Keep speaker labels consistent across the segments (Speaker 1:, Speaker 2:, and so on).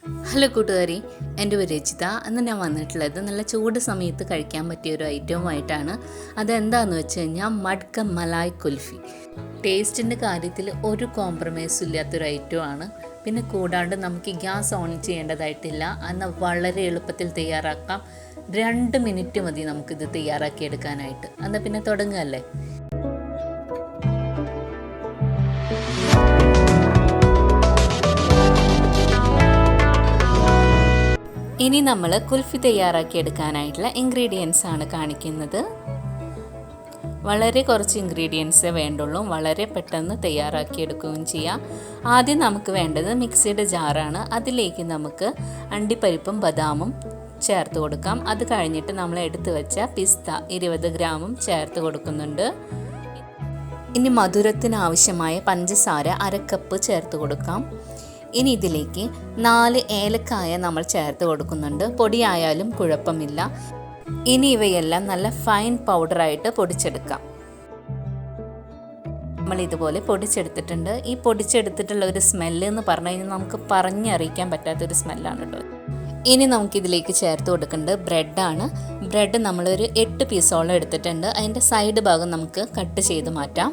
Speaker 1: Hello കൂട്ടുകാരി, എൻ്റെ പേര് രചിത. അന്ന് ഞാൻ വന്നിട്ടുള്ളത് നല്ല ചൂട് സമയത്ത് കഴിക്കാൻ പറ്റിയ ഒരു ഐറ്റവുമായിട്ടാണ്. അതെന്താണെന്ന് വെച്ച് കഴിഞ്ഞാൽ മട്ക മലായ് കുൽഫി. ടേസ്റ്റിൻ്റെ കാര്യത്തിൽ ഒരു കോംപ്രമൈസും ഇല്ലാത്തൊരു ഐറ്റമാണ്. പിന്നെ കൂടാണ്ട് നമുക്ക് ഗ്യാസ് ഓൺ ചെയ്യേണ്ടതായിട്ടില്ല. എന്നാൽ വളരെ എളുപ്പത്തിൽ തയ്യാറാക്കാം. 2 മിനിറ്റ് മതി നമുക്കിത് തയ്യാറാക്കിയെടുക്കാനായിട്ട്. എന്നാൽ പിന്നെ തുടങ്ങുകയല്ലേ. ഇനി നമ്മൾ കുൽഫി തയ്യാറാക്കിയെടുക്കാനായിട്ടുള്ള ഇൻഗ്രീഡിയൻസ് ആണ് കാണിക്കുന്നത്. വളരെ കുറച്ച് ഇൻഗ്രീഡിയൻസേ വേണ്ടുള്ളൂ. വളരെ പെട്ടെന്ന് തയ്യാറാക്കിയെടുക്കുകയും ചെയ്യാം. ആദ്യം നമുക്ക് വേണ്ടത് മിക്സിയുടെ ജാറാണ്. അതിലേക്ക് നമുക്ക് അണ്ടിപ്പരിപ്പും ബദാമും ചേർത്ത് കൊടുക്കാം. അത് കഴിഞ്ഞിട്ട് നമ്മൾ എടുത്തു വെച്ച പിസ്ത 20 ഗ്രാമും ചേർത്ത് കൊടുക്കുന്നുണ്ട്. ഇനി മധുരത്തിന് ആവശ്യമായ പഞ്ചസാര 1/2 കപ്പ് ചേർത്ത് കൊടുക്കാം. ഇനി ഇതിലേക്ക് 4 ഏലക്കായ നമ്മൾ ചേർത്ത് കൊടുക്കുന്നുണ്ട്. പൊടിയായാലും കുഴപ്പമില്ല. ഇനി ഇവയെല്ലാം നല്ല ഫൈൻ പൗഡറായിട്ട് പൊടിച്ചെടുക്കാം. നമ്മൾ ഇതുപോലെ പൊടിച്ചെടുത്തിട്ടുണ്ട്. ഈ പൊടിച്ചെടുത്തിട്ടുള്ള ഒരു സ്മെല്ല് എന്ന് പറഞ്ഞു കഴിഞ്ഞാൽ നമുക്ക് പറഞ്ഞറിയിക്കാൻ പറ്റാത്തൊരു സ്മെല്ലാണ് കേട്ടോ. ഇനി നമുക്കിതിലേക്ക് ചേർത്ത് കൊടുക്കേണ്ടത് ബ്രെഡാണ്. ബ്രെഡ് നമ്മളൊരു 8 പീസോളം എടുത്തിട്ടുണ്ട്. അതിൻ്റെ സൈഡ് ഭാഗം നമുക്ക് കട്ട് ചെയ്ത് മാറ്റാം.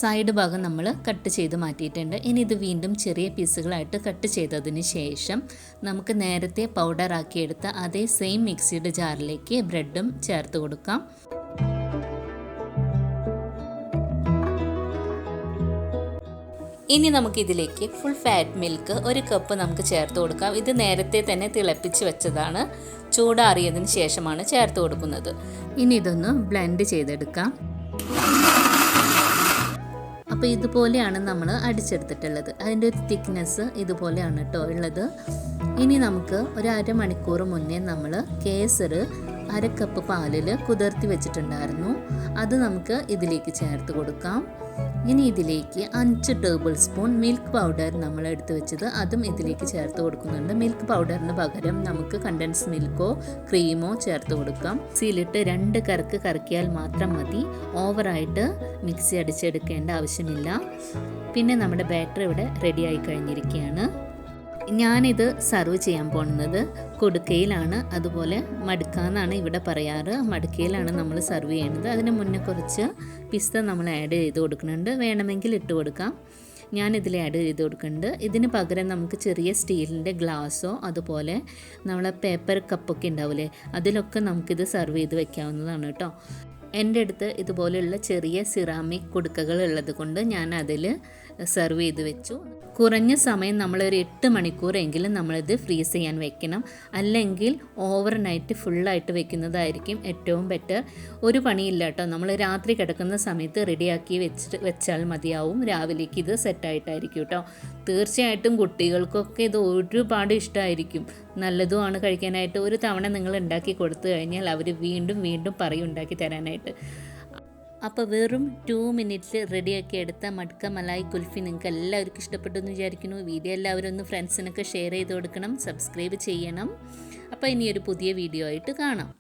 Speaker 1: സൈഡ് ഭാഗം നമ്മൾ കട്ട് ചെയ്ത് മാറ്റിയിട്ടുണ്ട്. ഇനി ഇത് വീണ്ടും ചെറിയ പീസുകളായിട്ട് കട്ട് ചെയ്തതിന് ശേഷം നമുക്ക് നേരത്തെ പൗഡറാക്കിയെടുത്ത അതേ സെയിം മിക്സിയുടെ ജാറിലേക്ക് ബ്രെഡും ചേർത്ത് കൊടുക്കാം. ഇനി നമുക്കിതിലേക്ക് ഫുൾ ഫാറ്റ് മിൽക്ക് 1 കപ്പ് നമുക്ക് ചേർത്ത് കൊടുക്കാം. ഇത് നേരത്തെ തന്നെ തിളപ്പിച്ച് വെച്ചതാണ്. ചൂടാറിയതിന് ശേഷമാണ് ചേർത്ത് കൊടുക്കുന്നത്. ഇനി ഇതൊന്ന് ബ്ലെൻഡ് ചെയ്തെടുക്കാം. അപ്പോൾ ഇതുപോലെയാണ് നമ്മൾ അടിച്ചെടുത്തിട്ടുള്ളത്. അതിൻ്റെ ഒരു തിക്നെസ് ഇതുപോലെയാണ് കേട്ടോ ഉള്ളത്. ഇനി നമുക്ക് ഒരു അരമണിക്കൂർ മുന്നേ നമ്മൾ കേസർ 1/2 കപ്പ് പാലിൽ കുതിർത്തി വെച്ചിട്ടുണ്ടായിരുന്നു. അത് നമുക്ക് ഇതിലേക്ക് ചേർത്ത് കൊടുക്കാം. ഇനി ഇതിലേക്ക് 5 ടേബിൾ സ്പൂൺ മിൽക്ക് പൗഡർ നമ്മൾ എടുത്ത് വെച്ചത് അതും ഇതിലേക്ക് ചേർത്ത് കൊടുക്കുന്നുണ്ട്. മിൽക്ക് പൗഡറിന് പകരം നമുക്ക് കണ്ടൻസ് മിൽക്കോ ക്രീമോ ചേർത്ത് കൊടുക്കാം. മിക്സിയിലിട്ട് 2 കറക്ക് കറക്കിയാൽ മാത്രം മതി. ഓവറായിട്ട് മിക്സി അടിച്ചെടുക്കേണ്ട ആവശ്യമില്ല. പിന്നെ നമ്മുടെ ബാറ്റർ ഇവിടെ റെഡി ആയി കഴിഞ്ഞിരിക്കുകയാണ്. ഞാനിത് സർവ് ചെയ്യാൻ പോകുന്നത് കുടുക്കയിലാണ്. അതുപോലെ മടുക്ക എന്നാണ് ഇവിടെ പറയാറ്. മടുക്കയിലാണ് നമ്മൾ സർവ് ചെയ്യുന്നത്. അതിന് മുന്നേ കുറച്ച് പിസ്ത നമ്മൾ ആഡ് ചെയ്ത് കൊടുക്കുന്നുണ്ട്. വേണമെങ്കിൽ ഇട്ട് കൊടുക്കാം. ഞാനിതിൽ ആഡ് ചെയ്ത് കൊടുക്കുന്നുണ്ട്. ഇതിന് പകരം നമുക്ക് ചെറിയ സ്റ്റീലിൻ്റെ ഗ്ലാസ്സോ അതുപോലെ നമ്മളെ പേപ്പർ കപ്പൊക്കെ ഉണ്ടാവില്ലേ, അതിലൊക്കെ നമുക്കിത് സർവ് ചെയ്ത് വെക്കാവുന്നതാണ് കേട്ടോ. എൻ്റെ അടുത്ത് ഇതുപോലെയുള്ള ചെറിയ സിറാമിക് കുടുക്കകൾ ഉള്ളത് കൊണ്ട് ഞാൻ അതിൽ സെർവ് ചെയ്ത് വെച്ചു. കുറഞ്ഞ സമയം നമ്മളൊരു 8 മണിക്കൂറെങ്കിലും നമ്മളിത് ഫ്രീസ് ചെയ്യാൻ വെക്കണം. അല്ലെങ്കിൽ ഓവർനൈറ്റ് ഫുള്ളായിട്ട് വെക്കുന്നതായിരിക്കും ഏറ്റവും ബെറ്റർ. ഒരു പണിയില്ല കേട്ടോ. നമ്മൾ രാത്രി കിടക്കുന്ന സമയത്ത് റെഡിയാക്കി വെച്ചാൽ മതിയാവും. രാവിലേക്ക് ഇത് സെറ്റായിട്ടായിരിക്കും കേട്ടോ. തീർച്ചയായിട്ടും കുട്ടികൾക്കൊക്കെ ഇത് ഒരുപാട് ഇഷ്ടമായിരിക്കും. നല്ലതുമാണ് കഴിക്കാനായിട്ട്. ഒരു തവണ നിങ്ങൾ ഉണ്ടാക്കി കൊടുത്തു കഴിഞ്ഞാൽ അവർ വീണ്ടും വീണ്ടും പറയും ഉണ്ടാക്കി തരാനായിട്ട്. അപ്പോൾ വെറും 2 മിനിറ്റിൽ റെഡിയാക്കി എടുത്ത മട്ക മലായ് കുൽഫി നിങ്ങൾക്ക് എല്ലാവർക്കും ഇഷ്ടപ്പെട്ടു എന്ന് വിചാരിക്കുന്നു. വീഡിയോ എല്ലാവരും ഒന്ന് ഫ്രണ്ട്സിനൊക്കെ ഷെയർ ചെയ്ത് കൊടുക്കണം. സബ്സ്ക്രൈബ് ചെയ്യണം. അപ്പോൾ ഇനിയൊരു പുതിയ വീഡിയോ ആയിട്ട് കാണാം.